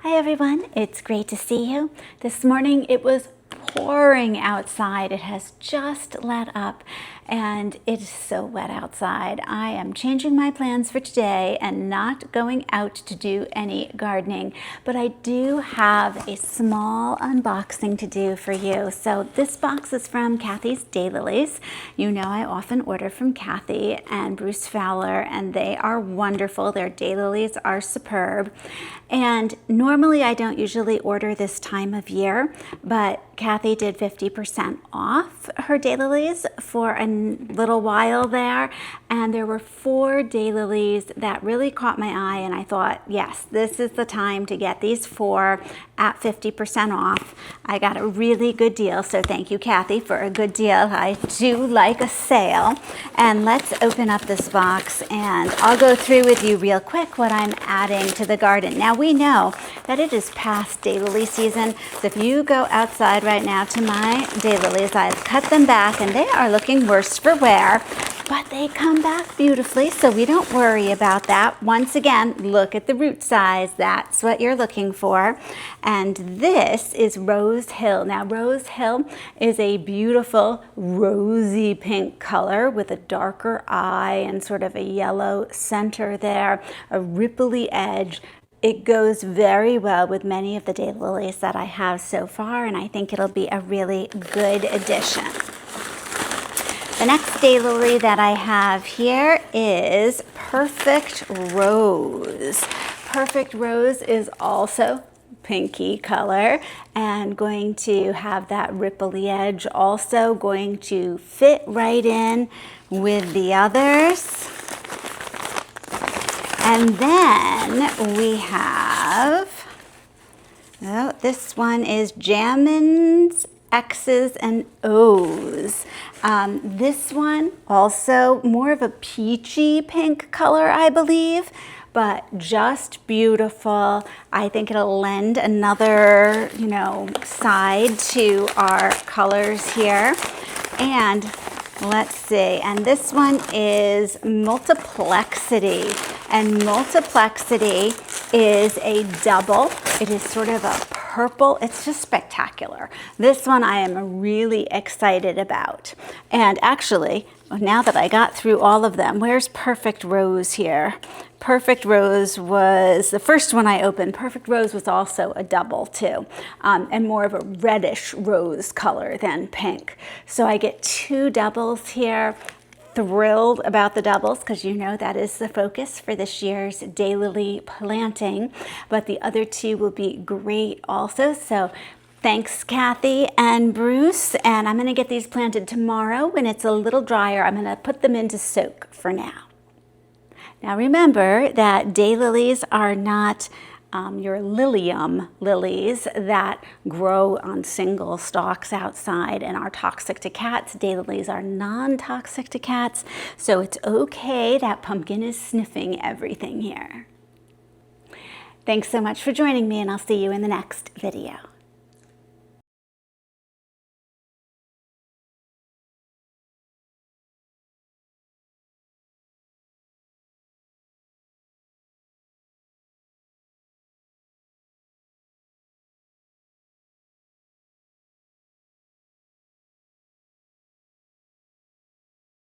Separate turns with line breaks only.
Hi everyone, it's great to see you. This morning it was pouring outside. It has just let up and it is so wet outside. I am changing my plans for today and not going out to do any gardening, but I do have a small unboxing to do for you. So this box is from Kathy's Daylilies. You know I often order from Kathy and Bruce Fowler, and they are wonderful. Their daylilies are superb. And normally I don't usually order this time of year, but Kathy did 50% off her daylilies for a little while there, and there were 4 daylilies that really caught my eye, and I thought, yes, this is the time to get these 4 at 50% off. I got a really good deal, so thank you, Kathy, for a good deal. I do like a sale. And let's open up this box, and I'll go through with you real quick what I'm adding to the garden. Now, we know that it is past daylily season, so if you go outside right now to my daylilies, I've cut them back and they are looking worse for wear, but they come back beautifully, so we don't worry about that. Once again, look at the root size. That's what you're looking for. And this is Rose Hill. Now, Rose Hill is a beautiful rosy pink color with a darker eye and sort of a yellow center there, a ripply edge. It goes very well with many of the daylilies that I have so far, and I think it'll be a really good addition. The next daylily that I have here is Perfect Rose. Perfect Rose is also pinky color and going to have that ripply edge, also going to fit right in with the others. And then we have, oh, this one is Jammin's X's and O's. This one also more of a peachy pink color, I believe, but just beautiful. I think it'll lend another, side to our colors here. And let's see, and this one is Multiplexity. And Multiplexity is a double. It is sort of a purple. It's just spectacular. This one I am really excited about. And actually, now that I got through all of them, where's Perfect Rose here? Perfect Rose was the first one I opened. Perfect Rose was also a double too, and more of a reddish rose color than pink. So I get 2 doubles here. Thrilled about the doubles because you know that is the focus for this year's daylily planting, but the other 2 will be great also. So thanks, Kathy and Bruce, and I'm going to get these planted tomorrow when it's a little drier. I'm going to put them into soak for now. Now remember that daylilies are not your lilium lilies that grow on single stalks outside and are toxic to cats. Daylilies are non-toxic to cats, so it's okay that Pumpkin is sniffing everything here. Thanks so much for joining me, and I'll see you in the next video.